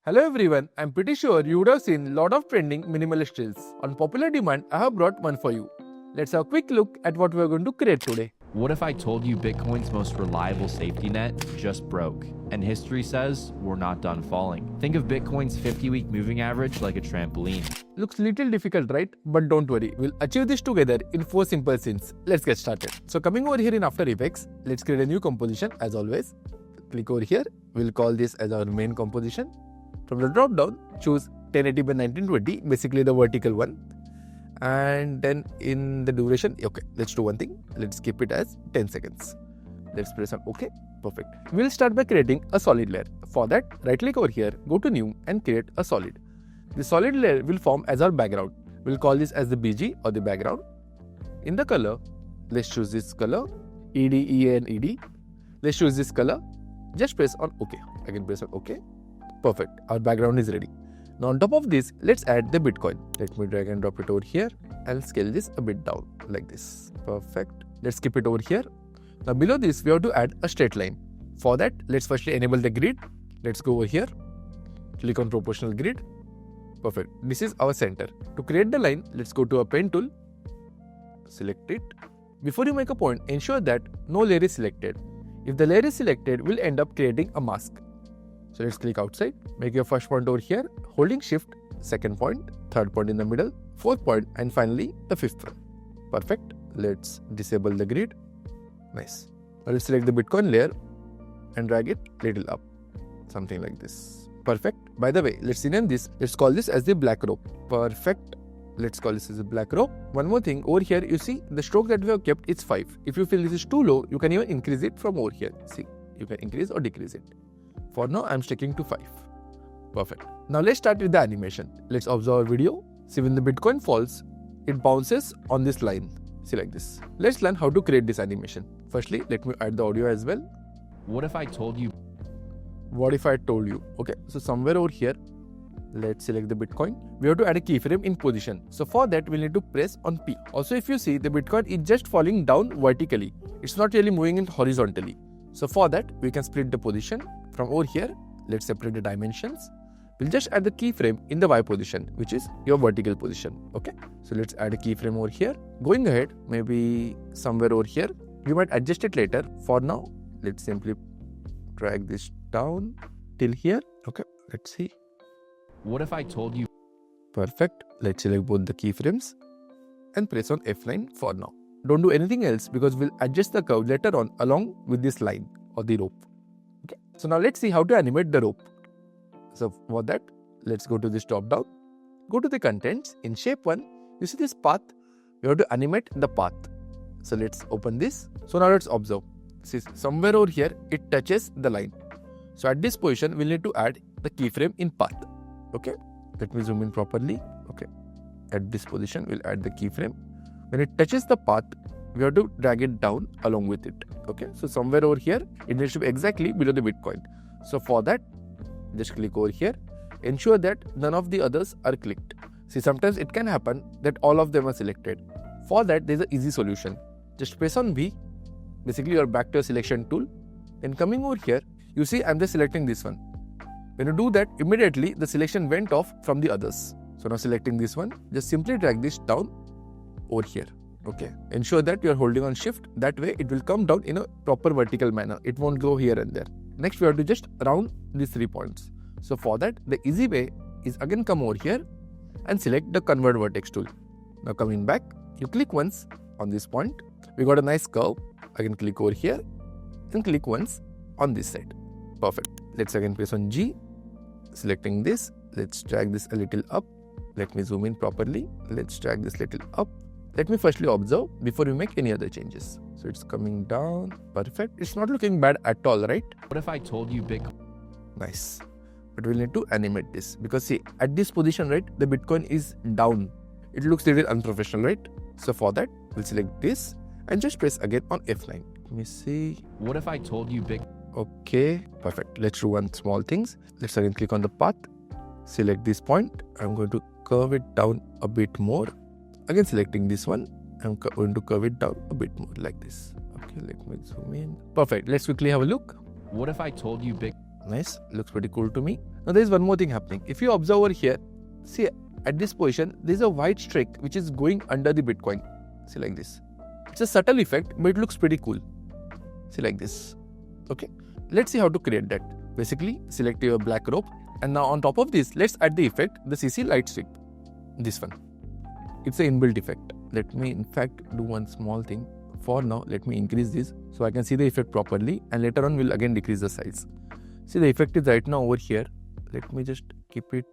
Hello everyone, I'm pretty sure you would have seen a lot of trending minimalist reels. On popular demand, I have brought one for you. Let's have a quick look at what we are going to create today. What if I told you Bitcoin's most reliable safety net just broke, and history says we're not done falling? Think of Bitcoin's 50-week moving average like a trampoline. Looks little difficult, right? But don't worry, we'll achieve this together in 4 simple scenes. Let's get started. So coming over here in After Effects, let's create a new composition as always. Click over here, we'll call this as our main composition. From the drop down, choose 1080 by 1920, basically the vertical one. And then in the duration, okay, let's do one thing. Let's keep it as 10 seconds. Let's press on OK. Perfect. We'll start by creating a solid layer. For that, right click over here, go to new and create a solid. The solid layer will form as our background. We'll call this as the BG or the background. In the color, let's choose this color, ED, EA and ED. Let's choose this color. Just press on OK. Again press on OK. Perfect. Our background is ready. Now on top of this, let's add the Bitcoin. Let me drag and drop it over here. I'll scale this a bit down like this. Perfect. Let's keep it over here. Now below this, we have to add a straight line. For that, let's firstly enable the grid. Let's go over here. Click on proportional grid. Perfect. This is our center. To create the line, let's go to a pen tool. Select it. Before you make a point, ensure that no layer is selected. If the layer is selected, we'll end up creating a mask. So let's click outside, make your first point over here, holding shift, second point, third point in the middle, fourth point, and finally the fifth one. Perfect. Let's disable the grid. Nice. Now let's select the Bitcoin layer and drag it little up. Something like this. Perfect. By the way, let's rename this. Let's call this as the black rope. Perfect. Let's call this as a black rope. One more thing, over here you see the stroke that we have kept is 5. If you feel this is too low, you can even increase it from over here. See, you can increase or decrease it. For now, I'm sticking to 5. Perfect. Now let's start with the animation. Let's observe our video. See, when the Bitcoin falls, it bounces on this line. See, like this. Let's learn how to create this animation. Firstly, let me add the audio as well. What if I told you? What if I told you? Okay, so somewhere over here, let's select the Bitcoin. We have to add a keyframe in position. So for that, we'll need to press on P. Also, if you see, the Bitcoin is just falling down vertically. It's not really moving in horizontally. So for that, we can split the position. From over here, let's separate the dimensions. We'll just add the keyframe in the Y position, which is your vertical position. Okay, so let's add a keyframe over here. Going ahead, maybe somewhere over here. You might adjust it later. For now, let's simply drag this down till here. Okay, let's see. What if I told you? Perfect. Let's select both the keyframes and press on F9 for now. Don't do anything else because we'll adjust the curve later on along with this line or the rope. Okay. So now let's see how to animate the rope. So for that, let's go to this drop down. Go to the contents. In shape 1, you see this path. We have to animate the path. So let's open this. So now let's observe. See, somewhere over here, it touches the line. So at this position, we'll need to add the keyframe in path. Okay. Let me zoom in properly. Okay. At this position, we'll add the keyframe. When it touches the path, we have to drag it down along with it. Okay, so somewhere over here, it needs to be exactly below the Bitcoin. So for that, just click over here. Ensure that none of the others are clicked. See, sometimes it can happen that all of them are selected. For that, there's an easy solution. Just press on V. Basically, you're back to your selection tool. Then coming over here, you see I'm just selecting this one. When you do that, immediately the selection went off from the others. So now selecting this one, just simply drag this down over here. Okay, ensure that you are holding on shift. That way it will come down in a proper vertical manner. It won't go here and there. Next, we have to just round these 3 points. So for that, the easy way is again come over here and select the convert vertex tool. Now coming back, you click once on this point. We got a nice curve. Again click over here and click once on this side. Perfect. Let's again press on G. Selecting this. Let's drag this a little up. Let me zoom in properly. Let's drag this little up. Let me firstly observe before we make any other changes. So it's coming down. Perfect. It's not looking bad at all, right? What if I told you Bitcoin? Nice. But we'll need to animate this because see, at this position, right, the Bitcoin is down. It looks a little unprofessional, right? So for that, we'll select this and just press again on F9. Let me see. What if I told you Bitcoin? Okay, perfect. Let's do one small things. Let's again click on the path. Select this point. I'm going to curve it down a bit more. Again selecting this one, I'm going to curve it down a bit more like this. Okay, let me zoom in. Perfect. Let's quickly have a look. What if I told you Nice, looks pretty cool to me. Now there is one more thing happening. If you observe over here, see at this position, there is a white streak which is going under the Bitcoin. See like this. It's a subtle effect, but it looks pretty cool. See like this. Okay, let's see how to create that. Basically, select your black rope, and now on top of this, let's add the effect, the CC light streak. This one. It's an inbuilt effect. Let me in fact do one small thing. For now, let me increase this so I can see the effect properly, and later on we'll again decrease the size. See, the effect is right now over here. Let me just keep it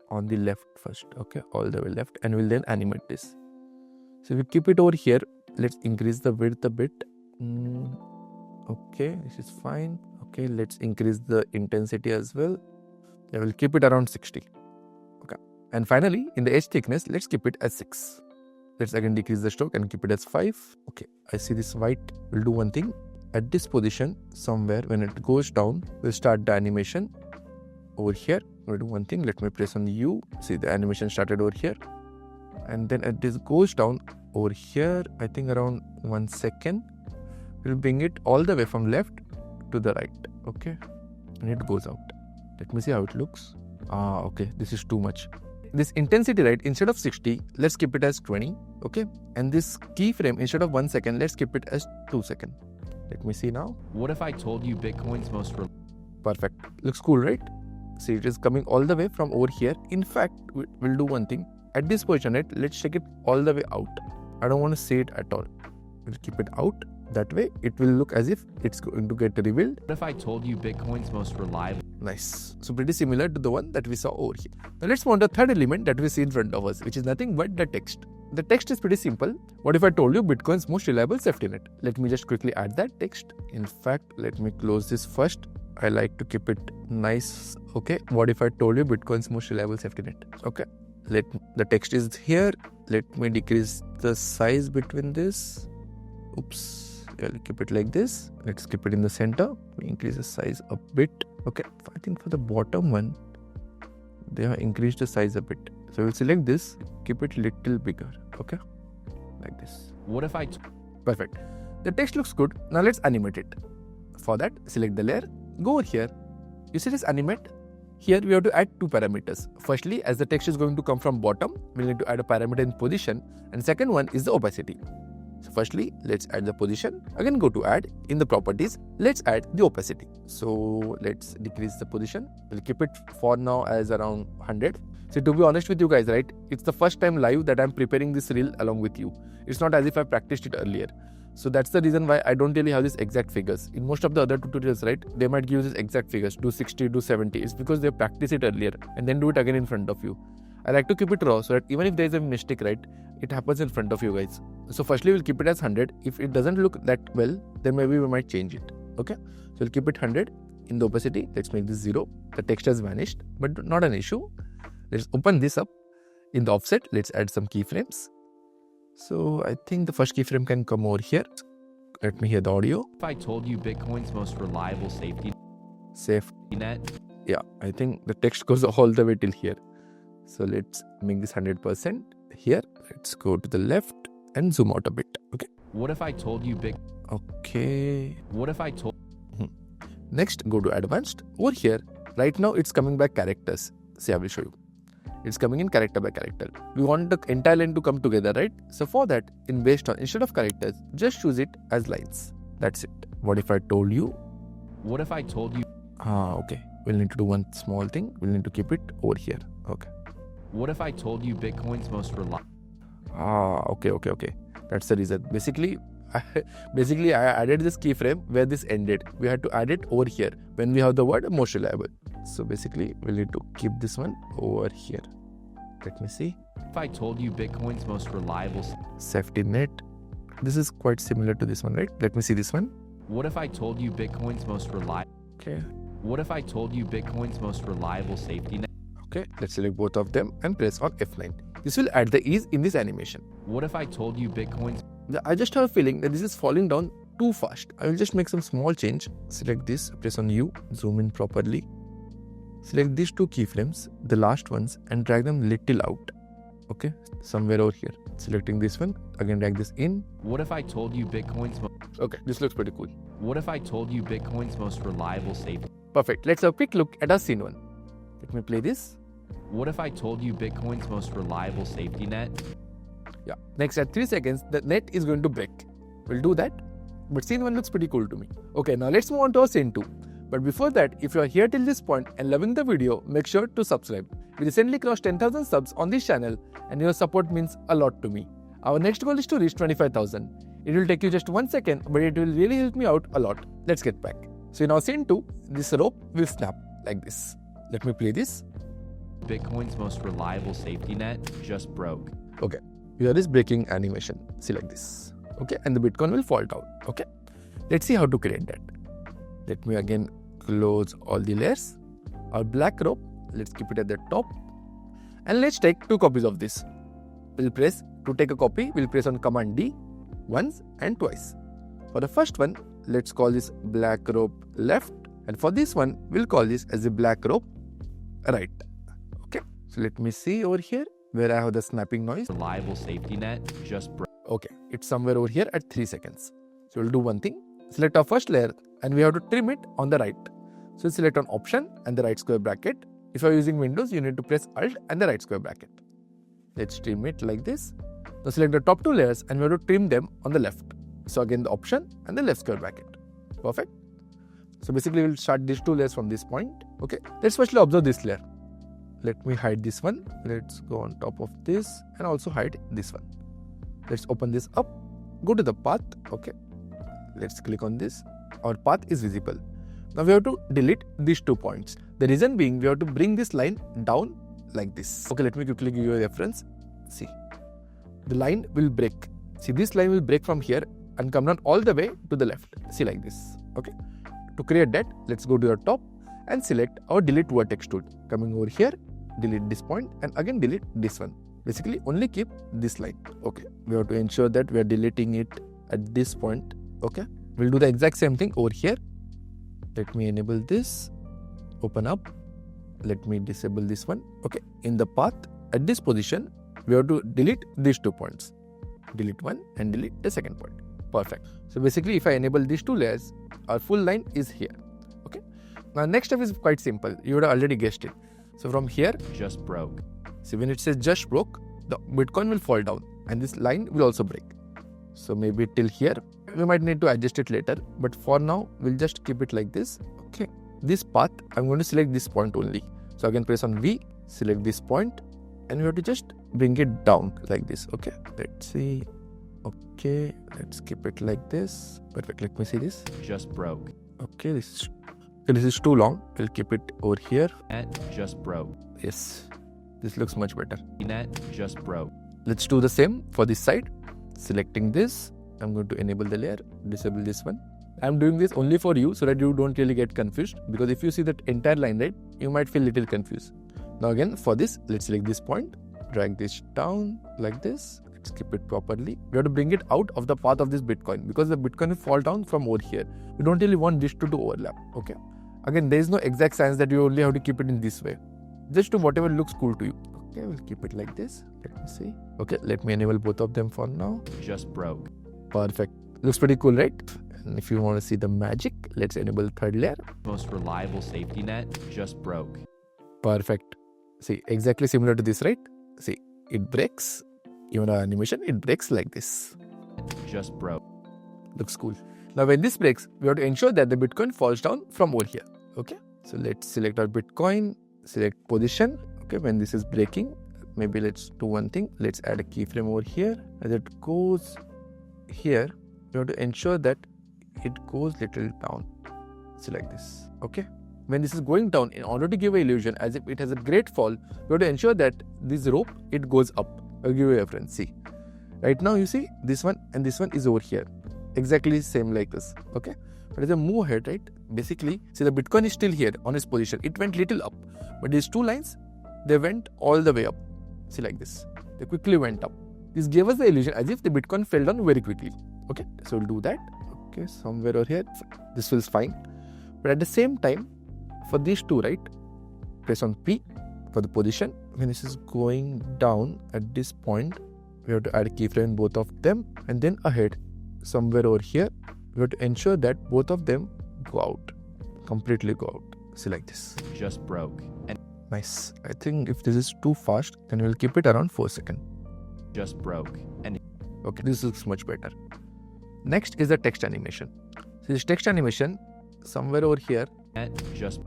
on the left first, okay, all the way left, and we'll then animate this. So we keep it over here. Let's increase the width a bit. Okay, this is fine. Okay, let's increase the intensity as well. I will keep it around 60. Okay, and finally, in the edge thickness, let's keep it as 6. Let's again decrease the stroke and keep it as 5. Okay, I see this white. We'll do one thing. At this position, somewhere when it goes down, we'll start the animation over here. We'll do one thing. Let me press on U. See, the animation started over here. And then as this goes down over here, I think around 1 second, we'll bring it all the way from left to the right. Okay, and it goes out. Let me see how it looks. Okay, this is too much. This intensity, right, instead of 60, let's keep it as 20. Okay, and this keyframe, instead of 1 second, let's keep it as 2 seconds. Let me see now. What if I told you Bitcoin's most Perfect. Looks cool, right? See, it is coming all the way from over here. In fact, we'll do one thing. At this position, right, let's take it all the way out. I don't want to see it at all. We'll keep it out. That way, it will look as if it's going to get revealed. What if I told you Bitcoin's most reliable? Nice. So pretty similar to the one that we saw over here. Now let's mount the third element that we see in front of us, which is nothing but the text. The text is pretty simple. What if I told you Bitcoin's most reliable safety net? Let me just quickly add that text. In fact, let me close this first. I like to keep it nice. Okay. What if I told you Bitcoin's most reliable safety net? Okay. The text is here. Let me decrease the size between this. Oops. I'll keep it like this. Let's keep it in the center. We increase the size a bit. Okay. I think for the bottom one, they have increased the size a bit. So we'll select this, keep it little bigger. Okay. Like this. What if I... Perfect. The text looks good. Now let's animate it. For that, select the layer. Go over here. You see this animate? Here we have to add 2 parameters. Firstly, as the text is going to come from bottom, we'll need to add a parameter in position. And second one is the opacity. So firstly, let's add the position. Again, go to add. In the properties, let's add the opacity. So let's decrease the position. We'll keep it for now as around 100. So to be honest with you guys, right, it's the first time live that I'm preparing this reel along with you. It's not as if I practiced it earlier. So that's the reason why I don't really have these exact figures. In most of the other tutorials, right, they might give these exact figures, do 60, do 70. It's because they practice it earlier and then do it again in front of you. I like to keep it raw so that even if there is a mistake, right, it happens in front of you guys. So firstly, we'll keep it as 100. If it doesn't look that well, then maybe we might change it. Okay. So we'll keep it 100. In the opacity, let's make this 0. The text has vanished, but not an issue. Let's open this up. In the offset, let's add some keyframes. So I think the first keyframe can come over here. Let me hear the audio. If I told you Bitcoin's most reliable safety net? Yeah, I think the text goes all the way till here. So let's make this 100% here. Let's go to the left and zoom out a bit. Okay. What if I told you Okay. What if I told... Next, go to advanced. Over here, right now it's coming by characters. See, I will show you. It's coming in character by character. We want the entire line to come together, right? So for that, instead of characters, just choose it as lines. That's it. What if I told you? What if I told you? Okay. We'll need to do one small thing. We'll need to keep it over here. Okay. What if I told you Bitcoin's most reliable? Okay. That's the reason. Basically, I added this keyframe where this ended. We had to add it over here when we have the word most reliable. So basically, we'll need to keep this one over here. Let me see. If I told you Bitcoin's most reliable safety net. This is quite similar to this one, right? Let me see this one. What if I told you Bitcoin's most reliable? Okay. What if I told you Bitcoin's most reliable safety net? Okay, let's select both of them and press on F9. This will add the ease in this animation. What if I told you Bitcoin's... I just have a feeling that this is falling down too fast. I will just make some small change. Select this, press on U, zoom in properly. Select these 2 keyframes, the last ones, and drag them little out. Okay, somewhere over here. Selecting this one, again drag this in. What if I told you Bitcoin's... Okay, this looks pretty cool. What if I told you Bitcoin's most reliable safety... Perfect. Let's have a quick look at our scene 1. Let me play this. What if I told you Bitcoin's most reliable safety net? Yeah. Next, at 3 seconds, the net is going to break. We'll do that. But scene 1 looks pretty cool to me. Okay, now let's move on to our scene 2. But before that, if you are here till this point and loving the video, make sure to subscribe. We recently crossed 10,000 subs on this channel and your support means a lot to me. Our next goal is to reach 25,000. It will take you just 1 second, but it will really help me out a lot. Let's get back. So in our scene 2, this rope will snap like this. Let me play this. Bitcoin's most reliable safety net just broke. Okay, here is breaking animation. See like this. Okay, and the Bitcoin will fall down. Okay, let's see how to create that. Let me again close all the layers. Our black rope, let's keep it at the top. And let's take 2 copies of this. We'll press, to take a copy, we'll press on Command D once and twice. For the first one, let's call this black rope left. And for this one, we'll call this as the black rope right. Okay, so let me see over here where I have the snapping noise. Reliable safety net just broke. Okay, it's somewhere over here at 3 seconds. So we'll do one thing. Select our first layer and we have to trim it on the right. So select on Option and the right square bracket. If you're using Windows, you need to press Alt and the right square bracket. Let's trim it like this. Now select the top 2 layers and we have to trim them on the left. So again the Option and the left square bracket. Perfect. So basically we'll start these 2 layers from this point. Okay, let's firstly observe this layer. Let me hide this one. Let's go on top of this and also hide this one. Let's open this up. Go to the path. Okay, let's click on this. Our path is visible. Now we have to delete these 2 points. The reason being we have to bring this line down like this. Okay, let me quickly give you a reference. See, the line will break. See, this line will break from here and come down all the way to the left. See, like this. Okay, to create that, let's go to the top and select our delete vertex tool. Coming over here, delete this point and again delete this one. Basically only keep this line. Okay, we have to ensure that we are deleting it at this point. Okay, we'll do the exact same thing over here. Let me enable this. Open up. Let me disable this one. Okay, in the path at this position we have to delete these 2 points. Delete one and delete the second point. Perfect. So basically if I enable these 2 layers, our full line is here. Okay, now next step is quite simple. You would have already guessed it. So from here, just broke. See, when it says just broke, the Bitcoin will fall down and this line will also break. So maybe till here, we might need to adjust it later, but for now we'll just keep it like this. Okay, this path, I'm going to select this point only. So again press on V, select this point and we have to just bring it down like this. Okay, let's see. Okay, let's keep it like this. Perfect, let me see this. Just broke. Okay, this is too long. We'll keep it over here. Net just broke. Yes, this looks much better. Net just broke. Let's do the same for this side. Selecting this, I'm going to enable the layer, disable this one. I'm doing this only for you so that you don't really get confused, because if you see that entire line, right, you might feel little confused. Now again for this, let's select this point, drag this down like this. Let's keep it properly. We have to bring it out of the path of this Bitcoin because the Bitcoin will fall down from over here. We don't really want this to overlap. Okay. Again, there is no exact science that you only have to keep it in this way. Just do whatever looks cool to you. Okay, we'll keep it like this. Let me see. Okay, let me enable both of them for now. Just broke. Perfect. Looks pretty cool, right? And if you want to see the magic, let's enable third layer. Most reliable safety net just broke. Perfect. See, exactly similar to this, right? See, it breaks. Even our animation, it breaks like this. Just broke. Looks cool. Now when this breaks, we have to ensure that the Bitcoin falls down from over here. Okay. So let's select our Bitcoin, select position. Okay, when this is breaking, maybe let's do one thing. Let's add a keyframe over here. As it goes here, we have to ensure that it goes little down. So like this. Okay. When this is going down, in order to give an illusion as if it has a great fall, we have to ensure that this rope, it goes up. I'll give you a reference. See, right now you see this one and this one is over here, exactly same like this. Okay, but as I move ahead, right, basically see the Bitcoin is still here on its position. It went little up, but these 2 lines, they went all the way up. See, like this, they quickly went up. This gave us the illusion as if the Bitcoin fell down very quickly. Okay, so we'll do that. Okay, somewhere over here, this feels fine. But at the same time, for these 2, right, press on P for the position. When this is going down at this point, we have to add a keyframe in both of them, and then ahead, somewhere over here, we have to ensure that both of them go out, completely go out. select this. Just broke. And Nice. I think if this is too fast, then we'll keep it around 4 seconds. just broke. And Okay, this looks much better. Next is the text animation. See this text animation somewhere over here. just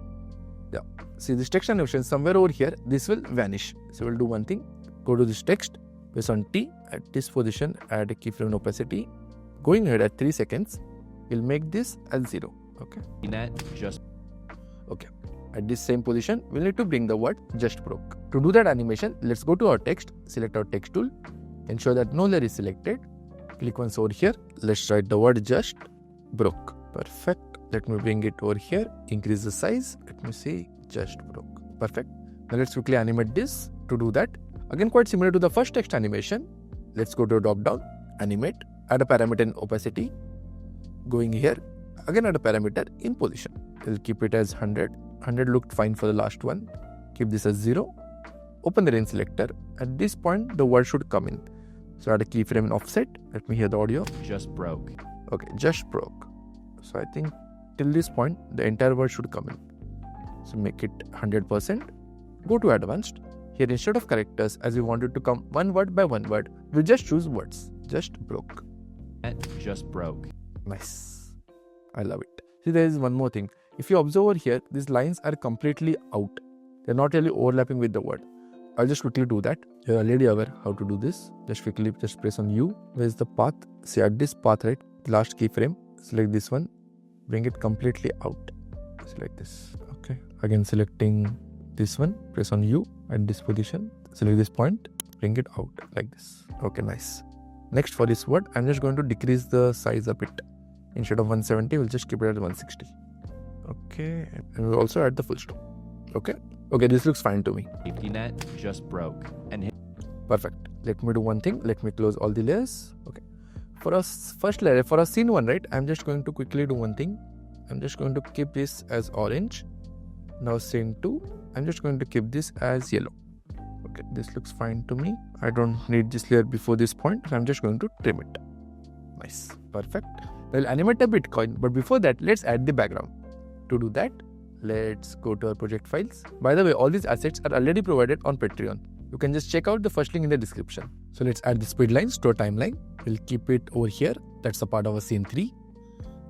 See this text animation somewhere over here. This will vanish. So we'll do one thing. Go to this text, press on T at this position, add a keyframe opacity. Going ahead at 3 seconds, we'll make this as 0. Okay. net just Okay. At this same position, we'll need to bring the word just broke. To do that animation, let's go to our text, select our text tool, ensure that no layer is selected. Click once over here. Let's write the word just broke. Perfect. Let me bring it over here. Increase the size. Let me say just broke. Perfect. Now let's quickly animate this. To do that, again quite similar to the first text animation, let's go to drop down, animate, add a parameter in opacity. Going here, again add a parameter in position. We'll keep it as 100. 100 looked fine for the last one. Keep this as 0. Open the range selector. At this point, the word should come in. So add a keyframe in offset. Let me hear the audio. just broke. Okay, just broke. So I think till this point, the entire word should come in. So make it 100%. Go to advanced. Here instead of characters, as we wanted to come one word by one word, we just choose words. Just broke. just broke. Nice. I love it. See, there is one more thing. If you observe over here, these lines are completely out. They're not really overlapping with the word. I'll just quickly do that. You're already aware how to do this. Just quickly press on U. Where's the path? See at this path, right? Last keyframe. Select this one. Bring it completely out. Select this. Okay. Again selecting this one. Press on U at this position. Select this point. Bring it out like this. Okay, nice. Next for this word, I'm just going to decrease the size a bit. Instead of 170, we'll just keep it at 160. Okay. And we'll also add the full stop. Okay. Okay, this looks fine to me. Safety net just broke. And Perfect. Let me do one thing. Let me close all the layers. Okay. For our first layer, for our scene 1, right, I'm just going to quickly do one thing. I'm just going to keep this as orange. Now scene 2, I'm just going to keep this as yellow. Okay, this looks fine to me. I don't need this layer before this point, so I'm just going to trim it. Nice. Perfect. We'll animate a Bitcoin, but before that, let's add the background. To do that, let's go to our project files. By the way, all these assets are already provided on Patreon. You can just check out the first link in the description. So let's add the speed lines to our timeline. We'll keep it over here. That's a part of our scene 3.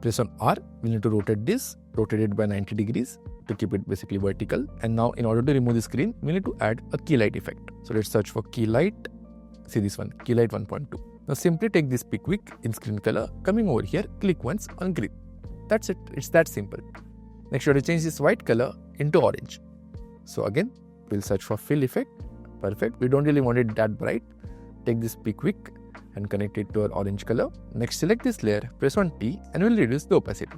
Press on R. We'll need to rotate this. Rotate it by 90 degrees to keep it basically vertical. And now in order to remove the screen, we need to add a key light effect. So let's search for key light. See this one, key light 1.2. Now simply take this pick in screen color. Coming over here, click once on green. That's it. It's that simple. Next, you have to change this white color into orange. So again, we'll search for fill effect. Perfect. We don't really want it that bright. Take this pick and connect it to our orange color. Next, select this layer, press on T, and we'll reduce the opacity.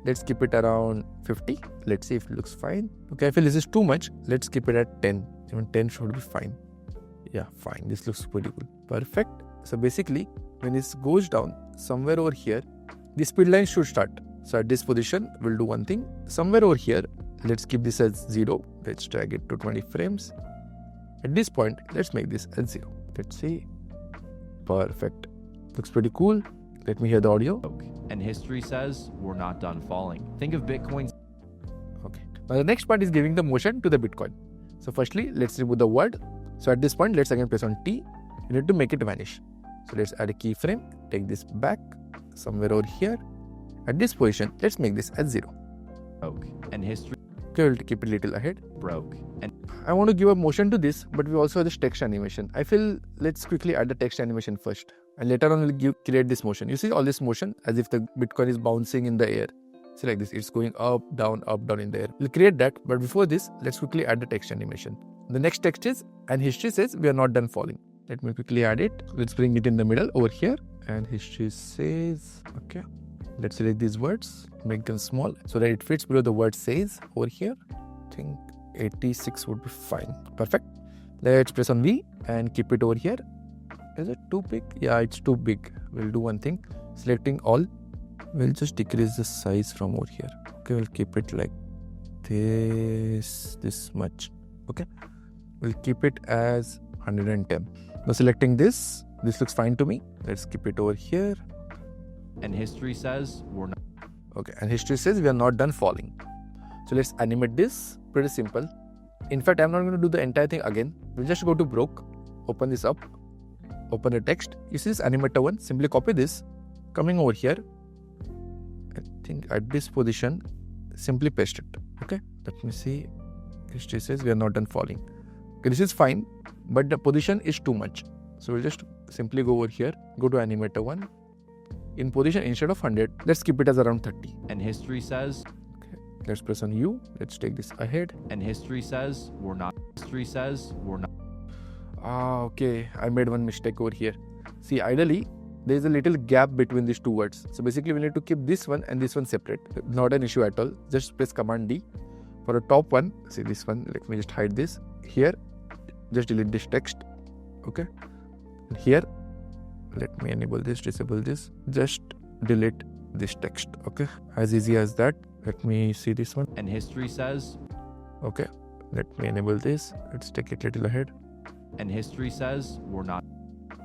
Let's keep it around 50. Let's see if it looks fine. Okay, I feel this is too much. Let's keep it at 10. Even 10 should be fine. Yeah, fine. This looks pretty good. Perfect. So basically, when this goes down, somewhere over here, the speed line should start. So at this position, we'll do one thing. Somewhere over here, let's keep this as 0. Let's drag it to 20 frames. At this point, let's make this as 0. Let's see. Perfect. Looks pretty cool. Let me hear the audio. And history says we're not done falling. Think of Bitcoin's. Okay. Now the next part is giving the motion to the Bitcoin. So firstly, let's remove the word. So at this point, let's again press on T. You need to make it vanish. So let's add a keyframe. Take this back somewhere over here. At this position, let's make this as 0. Broke. And history Okay, we'll keep it a little ahead. broke. And I want to give a motion to this, but we also have this text animation. I feel let's quickly add the text animation first. And later on, we'll create this motion. You see all this motion as if the Bitcoin is bouncing in the air. See like this, it's going up, down in the air. We'll create that, but before this, let's quickly add the text animation. The next text is, and history says we are not done falling. Let me quickly add it. Let's bring it in the middle over here. And history says, okay. Let's select these words, make them small so that it fits below the word says over here. I think 86 would be fine. Perfect. Let's press on V and keep it over here. Is it too big? Yeah, it's too big. We'll do one thing. Selecting all. We'll just decrease the size from over here. Okay, we'll keep it like this much. Okay. We'll keep it as 110. Now selecting this looks fine to me. Let's keep it over here. history says we're not. Okay, and history says we are not done falling. So let's animate this. Pretty simple. In fact, I'm not going to do the entire thing again. We'll just go to broke, open this up, open the text. You see this animator one? Simply copy this. Coming over here, I think at this position, simply paste it. Okay, let me see. History says we are not done falling. Okay, this is fine, but the position is too much. So we'll just simply go over here, go to animator one. In position, instead of 100, let's keep it as around 30. And history says, Let's press on U. Let's take this ahead. and history says we're not. History says we're not. Okay. I made one mistake over here. See, ideally, there is a little gap between these two words. So basically, we need to keep this one and this one separate. Not an issue at all. Just press Command D. For the top one, see this one. Let me just hide this. Here, just delete this text. Okay. And here, let me enable this, disable this. Just delete this text. Okay. As easy as that. Let me see this one. And history says, Okay. Let me enable this. Let's take it a little ahead. and history says we're not.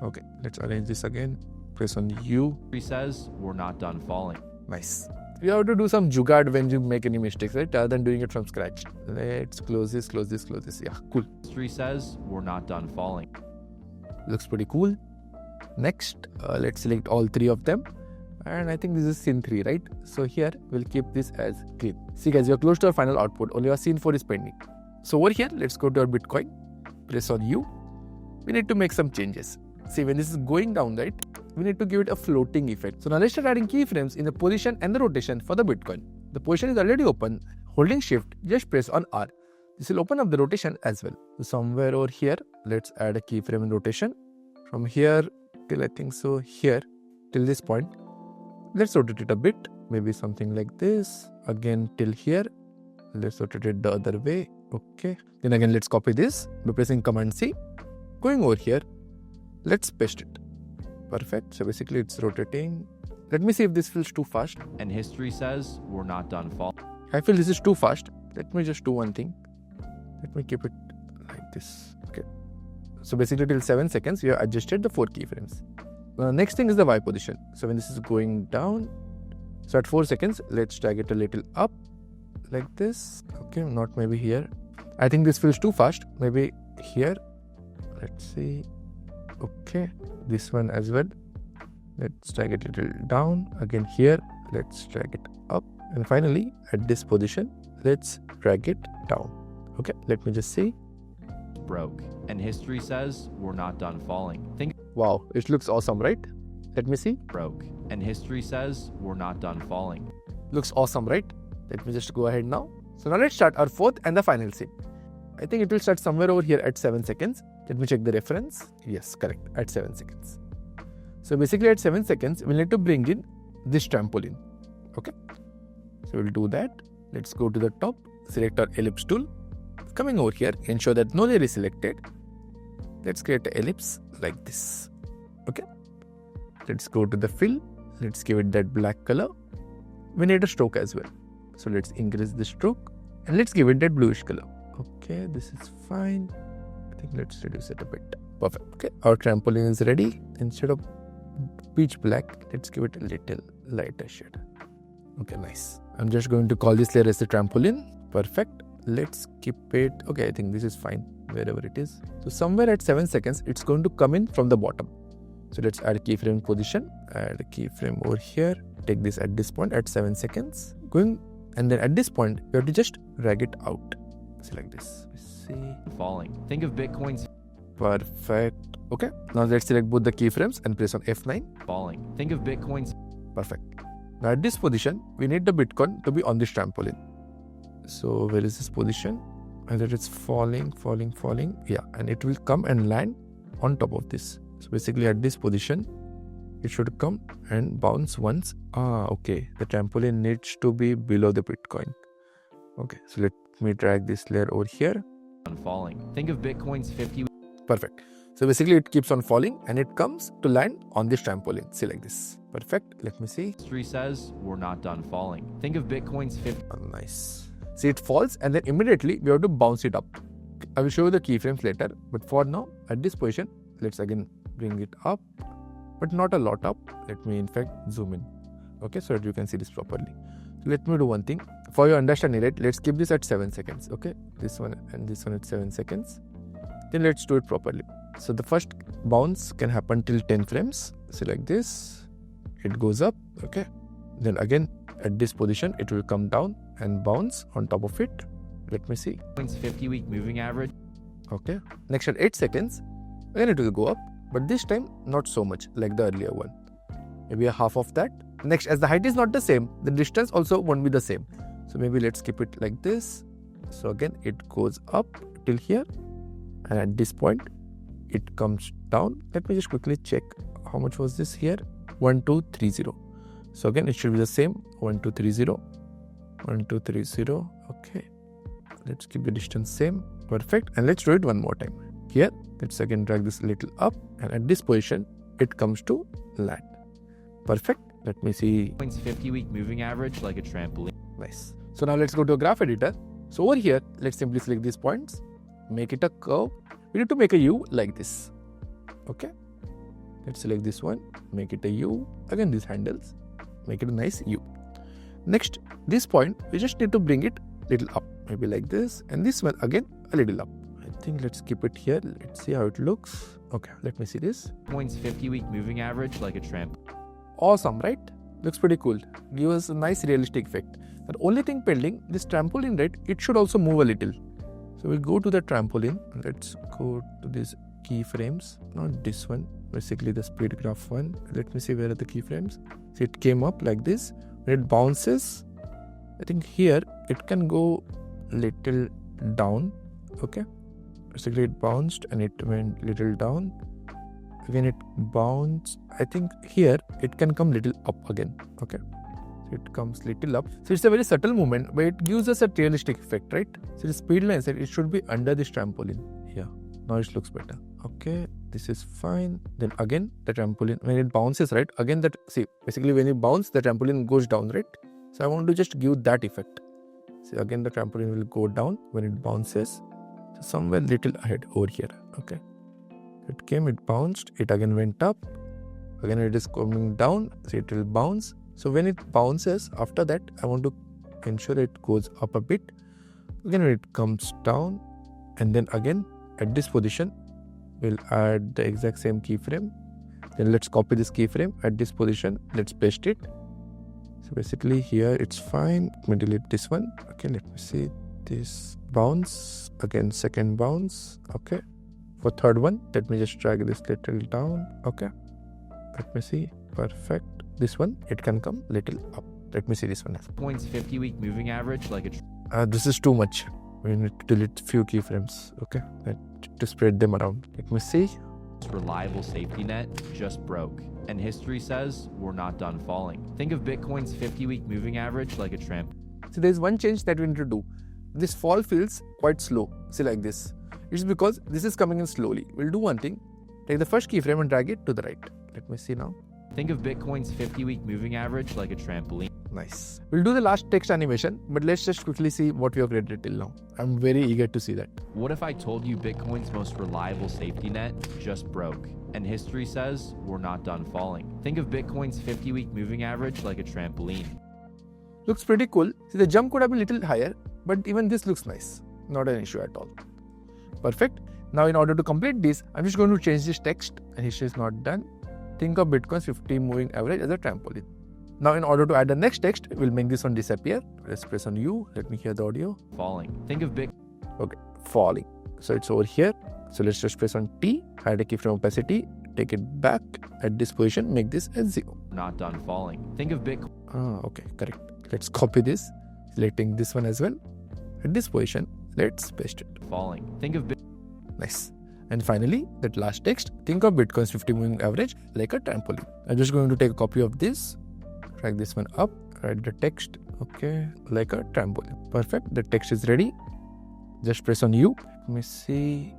Okay. Let's arrange this again. Press on U. History says we're not done falling. Nice. You have to do some jugaad when you make any mistakes, right? Rather than doing it from scratch. Let's close this, close this, close this. Yeah, cool. History says we're not done falling. Looks pretty cool. Next, let's select all three of them. And I think this is scene 3, right? So here, we'll keep this as clean. See guys, you're close to our final output. Only our scene 4 is pending. So over here, let's go to our Bitcoin. Press on U. We need to make some changes. See, when this is going down, right? We need to give it a floating effect. So now let's start adding keyframes in the position and the rotation for the Bitcoin. The position is already open. Holding shift, just press on R. This will open up the rotation as well. So somewhere over here, let's add a keyframe in rotation. From here till I think so here, till this point. Let's rotate it a bit. Maybe something like this. Again till here. Let's rotate it the other way. Okay. Then again, let's copy this by pressing Command C. Going over here, let's paste it. Perfect. So basically it's rotating. Let me see if this feels too fast. And history says we're not done falling. I feel this is too fast. Let me just do one thing. Let me keep it like this. Okay. So basically till 7 seconds, we have adjusted the 4 keyframes. Next thing is the Y position. So when this is going down, so at 4 seconds, let's drag it a little up like this. Okay, not maybe here. I think this feels too fast. Maybe here. Let's see. Okay, this one as well. Let's drag it a little down. Again here, let's drag it up. And finally, at this position, let's drag it down. Okay, let me just see. Broke. And history says we're not done falling. Think Wow, it looks awesome, right? Let me see. broke. And history says we're not done falling. Looks awesome, right? Let me just go ahead now. So now let's start our 4th and the final scene. I think it will start somewhere over here at 7 seconds. Let me check the reference. Yes, correct. At 7 seconds. So basically at 7 seconds, we'll need to bring in this trampoline. Okay. So we'll do that. Let's go to the top. Select our ellipse tool. Coming over here, ensure that no layer is selected. Let's create an ellipse like this. Okay. Let's go to the fill. Let's give it that black color. We need a stroke as well. So let's increase the stroke and let's give it that bluish color. Okay, this is fine. I think let's reduce it a bit. Perfect. Okay, our trampoline is ready. Instead of pitch black, let's give it a little lighter shade. Okay, nice. I'm just going to call this layer as the trampoline. Perfect. Let's keep it. Okay, I think this is fine wherever it is. So somewhere at 7 seconds, it's going to come in from the bottom. So let's add a keyframe position. Add a keyframe over here. Take this at this point at 7 seconds. Going, and then at this point, we have to just drag it out. See, like this. See. Falling. Think of Bitcoin's Perfect. Okay. Now let's select both the keyframes and press on F9. falling. Think of Bitcoin's Perfect. Now at this position, we need the Bitcoin to be on this trampoline. So where is this position? Either it's falling, falling, falling. Yeah, and it will come and land on top of this. So basically at this position, it should come and bounce once. Okay. The trampoline needs to be below the Bitcoin. Okay, so let me drag this layer over here. falling. Think of Bitcoin's 50. Perfect. So basically it keeps on falling and it comes to land on this trampoline. See, like this. Perfect. Let me see. History says we're not done falling. Think of Bitcoin's 50. Nice. See, it falls and then immediately we have to bounce it up. I will show you the keyframes later, but for now, at this position, let's again bring it up, but not a lot up. Let me in fact zoom in. Okay, so that you can see this properly. So let me do one thing. for your understanding, right, let's keep this at 7 seconds, okay? This one and this one at 7 seconds. Then let's do it properly. So the first bounce can happen till 10 frames. So like this, it goes up, okay? Then again, at this position, it will come down and bounce on top of it. Let me see. 50-week moving average. Okay. Next at 8 seconds, again it will go up, but this time not so much like the earlier one. Maybe a half of that. Next, as the height is not the same, the distance also won't be the same. So maybe let's keep it like this. So again, it goes up till here. And at this point, it comes down. Let me just quickly check how much was this here. 1230. So again, it should be the same. 1230. 1230. Okay. Let's keep the distance same. Perfect. And let's do it one more time. Here, let's again drag this a little up. And at this position, it comes to land. Perfect. Let me see. 50-week moving average like a trampoline. Nice. So now let's go to a graph editor. So over here, let's simply select these points. Make it a curve. We need to make a U like this. Okay. Let's select this one. Make it a U. Again, these handles. Make it a nice U. Next, this point, we just need to bring it little up. Maybe like this. And this one again, a little up. I think let's keep it here. Let's see how it looks. Okay, let me see this. 50-week moving average like a trampoline. Awesome, right? Looks pretty cool. Give us a nice realistic effect. The only thing pending, this trampoline, right, it should also move a little. So we'll go to the trampoline. Let's go to these keyframes. Not this one, basically the speed graph one. Let me see where are the keyframes. So it came up like this. When it bounces, I think here it can go little down. Okay. Basically it bounced and it went little down. Again it bounced. I think here it can come little up again. Okay. So it comes little up. So it's a very subtle movement, but it gives us a realistic effect, right? So the speed line said it should be under this trampoline. Yeah. Now it looks better. Okay. This is fine. Then again the trampoline, when it bounces, right? Again that, see, basically when it bounces, the trampoline goes down, right? So I want to just give that effect. So again the trampoline will go down when it bounces. So somewhere little ahead over here. Okay. It came, it bounced, it again went up. Again it is coming down, so it will bounce. So when it bounces, after that I want to ensure it goes up a bit. Again when it comes down, and then again at this position we'll add the exact same keyframe. Then let's copy this keyframe at this position. Let's paste it. So basically here it's fine. Let me delete this one. Okay, let me see this bounce. Again second bounce. Okay. For third one, let me just drag this little down. Okay. Let me see. Perfect. This one, it can come little up. Let me see this one. 50-week moving average like a This is too much. We need to delete few keyframes. Okay. To spread them around. Let me see. reliable safety net just broke. And history says we're not done falling. Think of Bitcoin's 50-week moving average like a tramp. So there's one change that we need to do. This fall feels quite slow. See, like this. It's because this is coming in slowly. We'll do one thing. Take the first keyframe and drag it to the right. Let me see now. Think of Bitcoin's 50-week moving average like a trampoline. Nice. We'll do the last text animation, but let's just quickly see what we have created till now. I'm very eager to see that. What if I told you Bitcoin's most reliable safety net just broke? And history says we're not done falling. Think of Bitcoin's 50-week moving average like a trampoline. Looks pretty cool. See, the jump could have been a little higher, but even this looks nice. Not an issue at all. Perfect. Now in order to complete this, I'm just going to change this text, and history is not done. Think of Bitcoin's 50 moving average as a trampoline. Now in order to add the next text, we'll make this one disappear. Let's press on U. Let me hear the audio. Falling. Think of Okay, falling. So it's over here. So let's just press on T, hide a keyframe opacity, take it back at this position, make this as 0. Not done falling. Think of Bitcoin. Okay, correct. Let's copy this, selecting this one as well. At this position, let's paste it. Falling. Think of Nice. And finally, that last text, think of Bitcoin's 50 moving average like a trampoline. I'm just going to take a copy of this, drag this one up, write the text, okay, like a trampoline. Perfect. The text is ready. Just press on U. Let me see.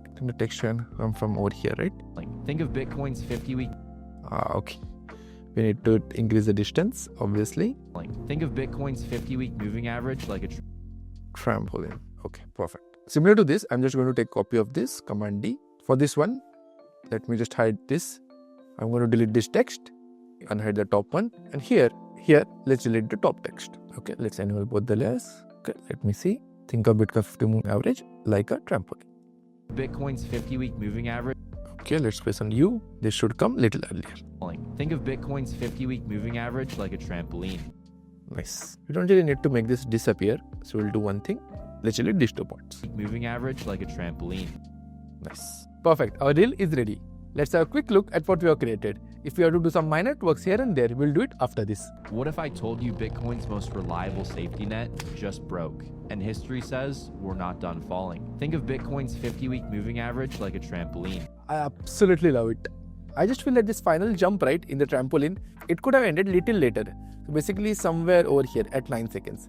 I think the text can come from over here, right? Think of Bitcoin's 50-week. Okay. We need to increase the distance, obviously. Think of Bitcoin's 50-week moving average like a trampoline. Okay, perfect. Similar to this, I'm just going to take a copy of this, Command D. For this one, let me just hide this. I'm going to delete this text, unhide the top one. And here, here, let's delete the top text. Okay, let's enable both the layers. Okay, let me see. Think of Bitcoin 50 moving average like a trampoline. Bitcoin's 50-week moving average. Okay, let's press on U. This should come little earlier. Think of Bitcoin's 50-week moving average like a trampoline. Nice. We don't really need to make this disappear. So we'll do one thing. Let's delete these 2 points. Moving average like a trampoline. Nice. Perfect. Our reel is ready. Let's have a quick look at what we have created. If we have to do some minor tweaks here and there, we'll do it after this. What if I told you Bitcoin's most reliable safety net just broke, and history says we're not done falling? Think of Bitcoin's 50-week moving average like a trampoline. I absolutely love it. I just feel that this final jump right in the trampoline, it could have ended little later. So basically somewhere over here at 9 seconds.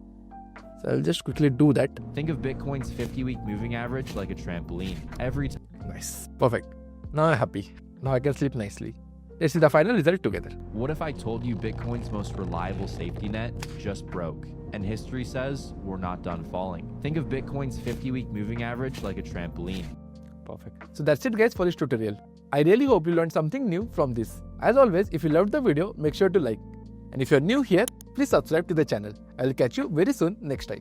So I'll just quickly do that. Think of Bitcoin's 50-week moving average like a trampoline. Every time. Nice. Perfect. Now I'm happy. Now I can sleep nicely. Let's see the final result together. What if I told you Bitcoin's most reliable safety net just broke, and history says we're not done falling? Think of Bitcoin's 50-week moving average like a trampoline. Perfect. So that's it guys for this tutorial. I really hope you learned something new from this. As always, if you loved the video, make sure to like. And if you're new here, please subscribe to the channel. I will catch you very soon next time.